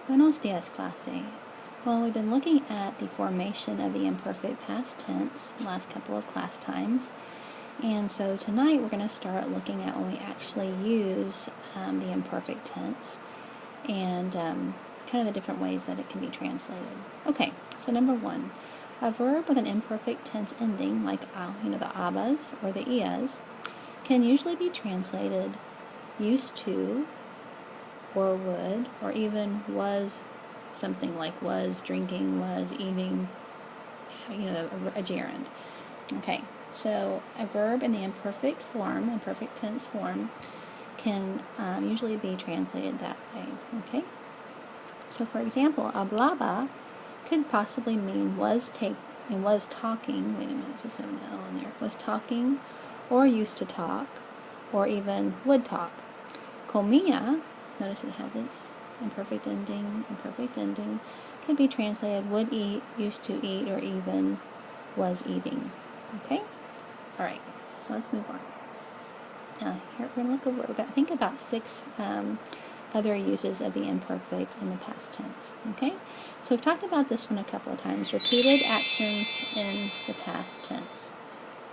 Buenos dias, clase. Well, we've been looking at the formation of the imperfect past tense the last couple of class times. And so tonight we're going to start looking at when we actually use the imperfect tense and kind of the different ways that it can be translated. Okay, so number one, a verb with an imperfect tense ending, like the abas or the ias, can usually be translated used to, or would, or even was, something like was, drinking, was, eating, a gerund. Okay, so a verb in the imperfect form, imperfect tense form, can usually be translated that way. Okay, so for example, hablaba could possibly mean was talking. Wait a minute, there's an L in there. Was talking, or used to talk, or even would talk. Comía, notice it has its imperfect ending, can be translated would eat, used to eat, or even was eating. Okay? Alright, so let's move on. Now, here we're going to look over, think about 6 other uses of the imperfect in the past tense. Okay? So we've talked about this one a couple of times. Repeated actions in the past tense.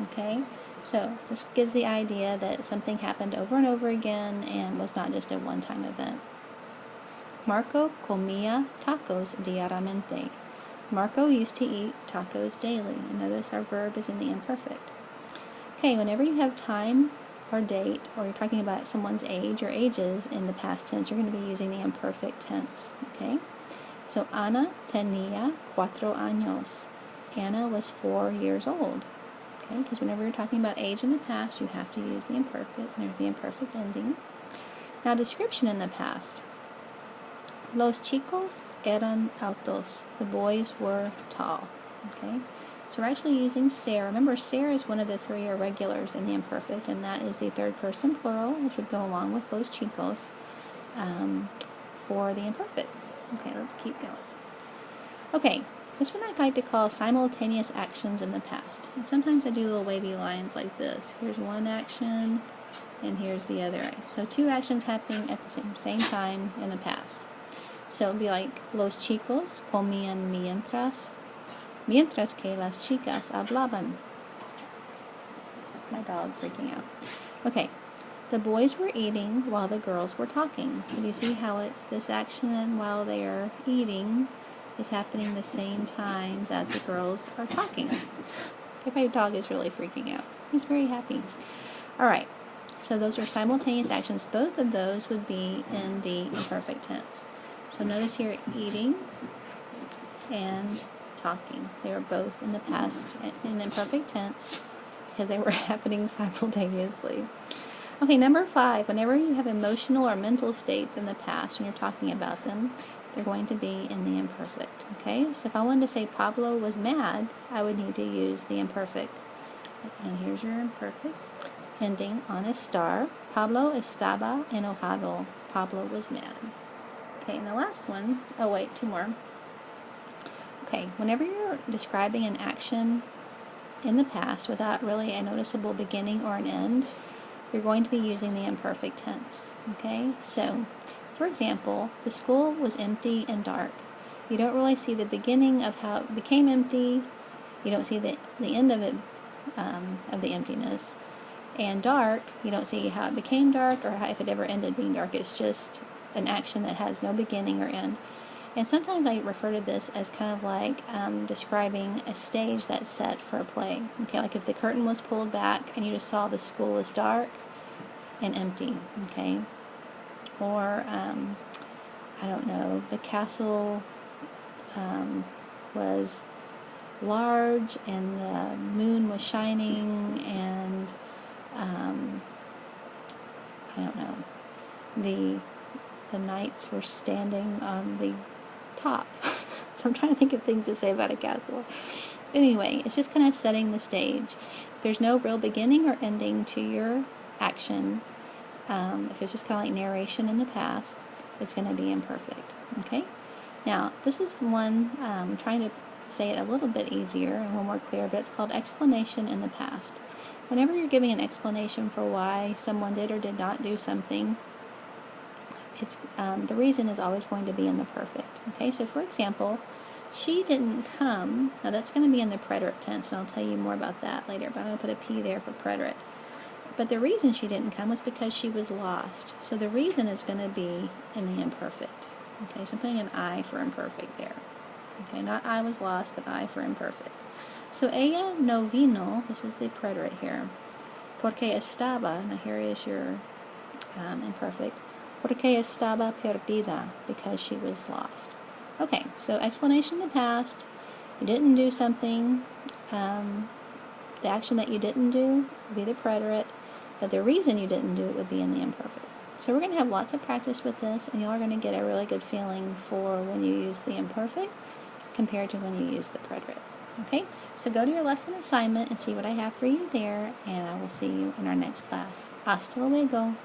Okay? So this gives the idea that something happened over and over again and was not just a one-time event. Marco comía tacos diariamente. Marco used to eat tacos daily. And notice our verb is in the imperfect. Okay, whenever you have time or date, or you're talking about someone's age or ages in the past tense, you're going to be using the imperfect tense. Okay? So Ana tenía 4 años. Anna was 4 years old. Okay, because whenever you're talking about age in the past, you have to use the imperfect. There's the imperfect ending. Now, description in the past. Los chicos eran altos. The boys were tall. Okay, so we're actually using ser. Remember, ser is one of the 3 irregulars in the imperfect, and that is the third person plural, which would go along with los chicos for the imperfect. Okay, let's keep going. Okay. This one I'd like to call simultaneous actions in the past. And sometimes I do little wavy lines like this. Here's one action, and here's the other. So 2 actions happening at the same time in the past. So it would be like, los chicos comían mientras que las chicas hablaban. That's my dog freaking out. Okay, the boys were eating while the girls were talking. So you see how it's this action while they are eating is happening the same time that the girls are talking. Okay, my dog is really freaking out. He's very happy. Alright, so those are simultaneous actions. Both of those would be in the imperfect tense. So notice here, eating and talking. They are both in the past, in the imperfect tense, because they were happening simultaneously. Okay, number 5, whenever you have emotional or mental states in the past when you're talking about them, they're going to be in the imperfect. Okay, so if I wanted to say Pablo was mad, I would need to use the imperfect. And here's your imperfect ending on a star. Pablo estaba enojado. Pablo was mad. Okay, and the last one, oh wait, 2 more. Okay, whenever you're describing an action in the past without really a noticeable beginning or an end, you're going to be using the imperfect tense. Okay, so for example, the school was empty and dark. You don't really see the beginning of how it became empty. You don't see the end of it, of the emptiness. And dark, you don't see how it became dark or how, if it ever ended being dark. It's just an action that has no beginning or end. And sometimes I refer to this as kind of like describing a stage that's set for a play. Okay, like if the curtain was pulled back and you just saw the school was dark and empty. Okay. Or, I don't know, the castle was large and the moon was shining and, I don't know, the knights were standing on the top. So I'm trying to think of things to say about a castle. Anyway, it's just kind of setting the stage. There's no real beginning or ending to your action. If it's just kind of like narration in the past, it's going to be imperfect. Okay? Now, this is one, I'm trying to say it a little bit easier and a little more clear, but it's called explanation in the past. Whenever you're giving an explanation for why someone did or did not do something, the reason is always going to be in the perfect. Okay, so for example, she didn't come. Now that's going to be in the preterite tense, and I'll tell you more about that later, but I'm going to put a P there for preterite. But the reason she didn't come was because she was lost. So the reason is going to be in the imperfect. Okay, so I'm putting an I for imperfect there. Okay, not I was lost, but I for imperfect. So ella no vino, this is the preterite here, porque estaba, now here is your imperfect, porque estaba perdida, because she was lost. Okay, so explanation in the past, you didn't do something, the action that you didn't do would be the preterite, but the reason you didn't do it would be in the imperfect. So we're going to have lots of practice with this, and y'all are going to get a really good feeling for when you use the imperfect compared to when you use the preterite. Okay, so go to your lesson assignment and see what I have for you there, and I will see you in our next class. Hasta luego.